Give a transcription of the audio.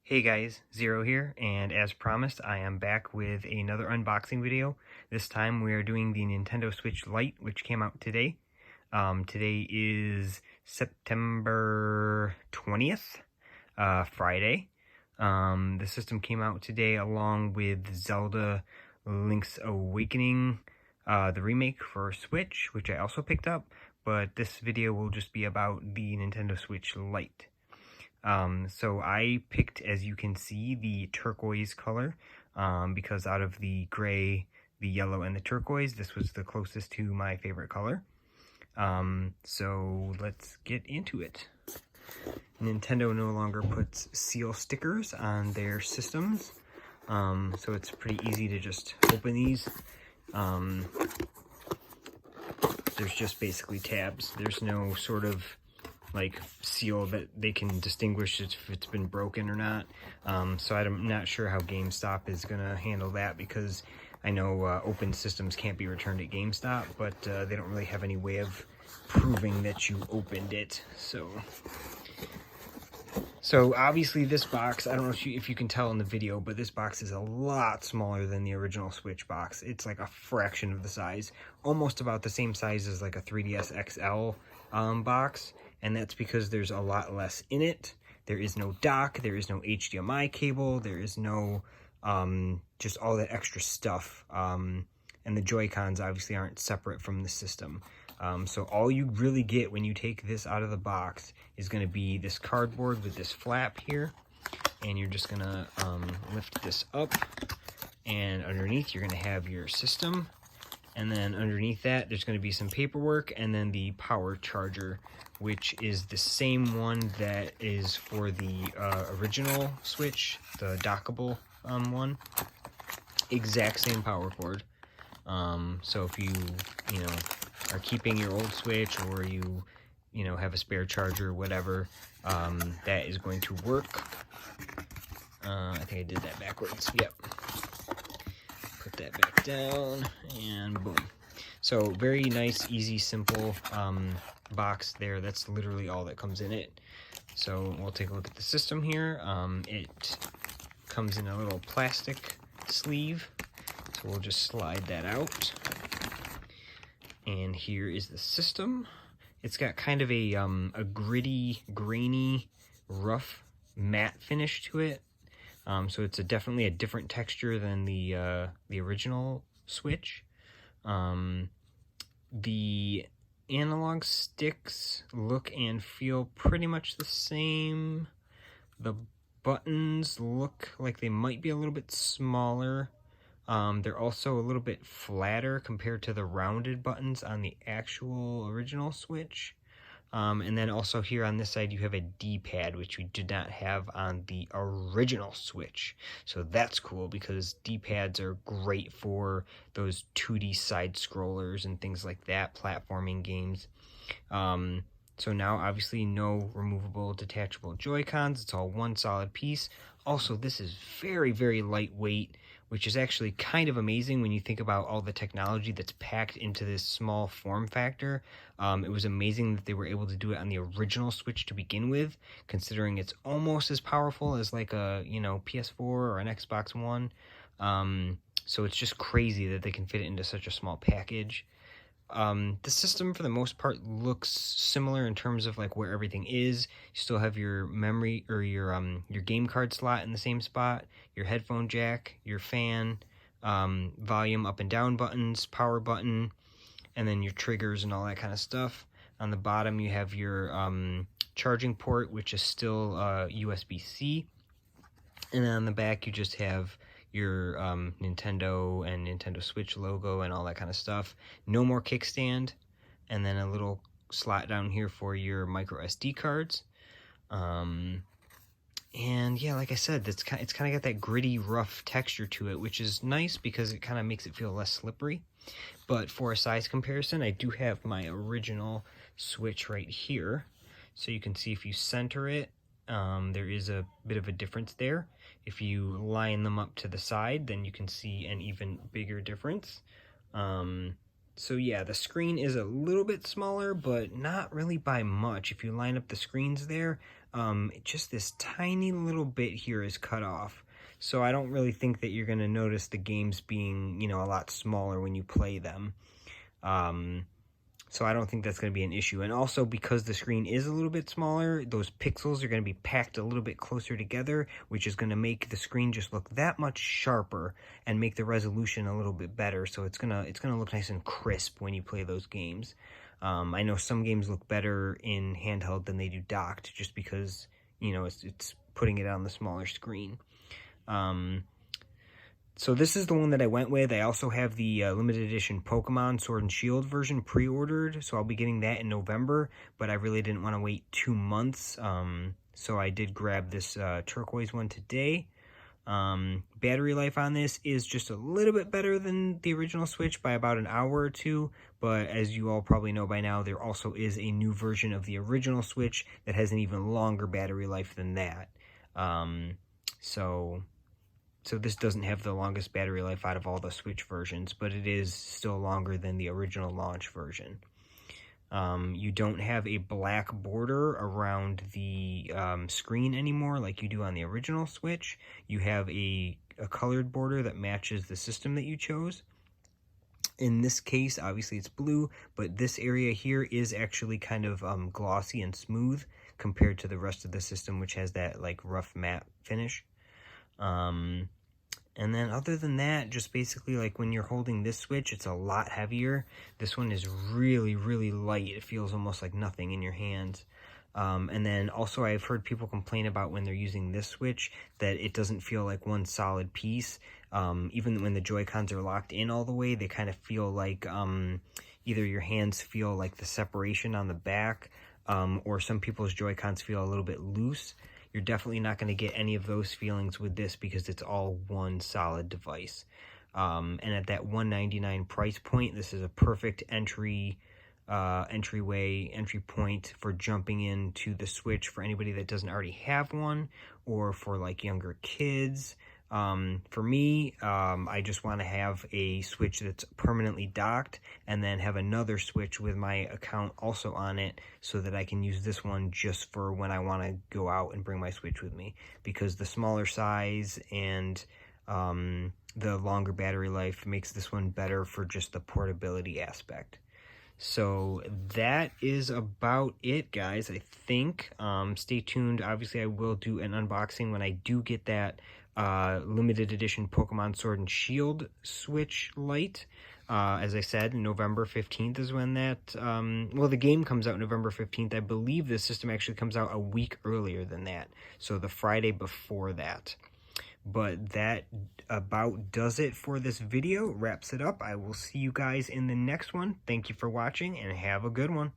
Hey guys, Zero here, and as promised, I am back with another unboxing video. This time we are doing the Nintendo Switch Lite, which came out today. Today is September 20th, Friday. The system came out today along with Zelda Link's Awakening, the remake for Switch, which I also picked up, but this video will just be about the Nintendo Switch Lite. So I picked, as you can see, the turquoise color, because out of the gray, the yellow, and the turquoise, this was the closest to my favorite color. So let's get into it. Nintendo no longer puts seal stickers on their systems, so it's pretty easy to just open these. There's just basically tabs. There's no sort of like seal that they can distinguish if it's been broken or not. So I'm not sure how GameStop is gonna handle that, because I know open systems can't be returned at GameStop, but they don't really have any way of proving that you opened it. So obviously this box, I don't know if you can tell in the video, but this box is a lot smaller than the original Switch box. It's like a fraction of the size, almost about the same size as like a 3DS XL box, and that's because there's a lot less in it. There is no dock, there is no HDMI cable, there is no just all that extra stuff, and the Joy-Cons obviously aren't separate from the system. So all you really get when you take this out of the box is going to be this cardboard with this flap here, and you're just going to lift this up, and underneath you're going to have your system, and then underneath that there's going to be some paperwork, and then the power charger, which is the same one that is for the original Switch, the dockable one. Exact same power cord. So if you are keeping your old Switch, or you have a spare charger or whatever, that is going to work. I think I did that backwards. Yep. Put that back down, and boom. So very nice, easy, simple box there. That's literally all that comes in it. So we'll take a look at the system here. It comes in a little plastic sleeve, so we'll just slide that out. And here is the system. It's got kind of a gritty, grainy, rough, matte finish to it. So it's definitely a different texture than the original Switch. The analog sticks look and feel pretty much the same. The buttons look like they might be a little bit smaller. They're also a little bit flatter compared to the rounded buttons on the actual original Switch. And then also here on this side you have a D-pad, which we did not have on the original Switch. So that's cool, because D-pads are great for those 2D side scrollers and things like that, platforming games. So now obviously no removable detachable Joy-Cons. It's all one solid piece. Also, this is very, very lightweight, which is actually kind of amazing when you think about all the technology that's packed into this small form factor. It was amazing that they were able to do it on the original Switch to begin with, considering it's almost as powerful as like a PS4 or an Xbox One. So it's just crazy that they can fit it into such a small package. The system for the most part looks similar in terms of like where everything is. You still have your memory or your game card slot in the same spot, your headphone jack, your fan, volume up and down buttons, power button, and then your triggers and all that kind of stuff. On the bottom you have your charging port, which is still USB-C, and then on the back you just have your Nintendo and Nintendo Switch logo and all that kind of stuff. No more kickstand, and then a little slot down here for your micro SD cards. And yeah, like I said, it's kind of got that gritty, rough texture to it, which is nice because it kind of makes it feel less slippery. But for a size comparison, I do have my original Switch right here, so you can see if you center it, there is a bit of a difference there. If you line them up to the side, then you can see an even bigger difference. So yeah, the screen is a little bit smaller, but not really by much. If you line up the screens there, just this tiny little bit here is cut off. So I don't really think that you're going to notice the games being, a lot smaller when you play them. So I don't think that's going to be an issue. And also, because the screen is a little bit smaller, those pixels are going to be packed a little bit closer together, which is going to make the screen just look that much sharper and make the resolution a little bit better. So it's gonna look nice and crisp when you play those games. I know some games look better in handheld than they do docked, just because it's putting it on the smaller screen. So this is the one that I went with. I also have the limited edition Pokemon Sword and Shield version pre-ordered, so I'll be getting that in November, but I really didn't want to wait 2 months, so I did grab this turquoise one today. Battery life on this is just a little bit better than the original Switch by about an hour or two, but as you all probably know by now, there also is a new version of the original Switch that has an even longer battery life than that. So this doesn't have the longest battery life out of all the Switch versions, but it is still longer than the original launch version. You don't have a black border around the screen anymore like you do on the original Switch. You have a colored border that matches the system that you chose. In this case, obviously it's blue, but this area here is actually kind of glossy and smooth compared to the rest of the system, which has that like rough matte finish. And then other than that, just basically like when you're holding this Switch, it's a lot heavier. This one is really, really light. It feels almost like nothing in your hands. And then also I've heard people complain about when they're using this Switch that it doesn't feel like one solid piece. Even when the Joy-Cons are locked in all the way, they kind of feel like either your hands feel like the separation on the back, or some people's Joy-Cons feel a little bit loose. You're definitely not going to get any of those feelings with this because it's all one solid device. And at that $199 price point, this is a perfect entry point for jumping into the Switch for anybody that doesn't already have one, or for like younger kids. For me, I just want to have a Switch that's permanently docked and then have another Switch with my account also on it so that I can use this one just for when I want to go out and bring my Switch with me, because the smaller size and the longer battery life makes this one better for just the portability aspect. So that is about it, guys, I think. Stay tuned. Obviously, I will do an unboxing when I do get that limited edition Pokemon Sword and Shield Switch Lite. As I said, November 15th is when that, the game comes out November 15th. I believe the system actually comes out a week earlier than that, so the Friday before that. But that about does it for this video, wraps it up. I will see you guys in the next one. Thank you for watching, and have a good one.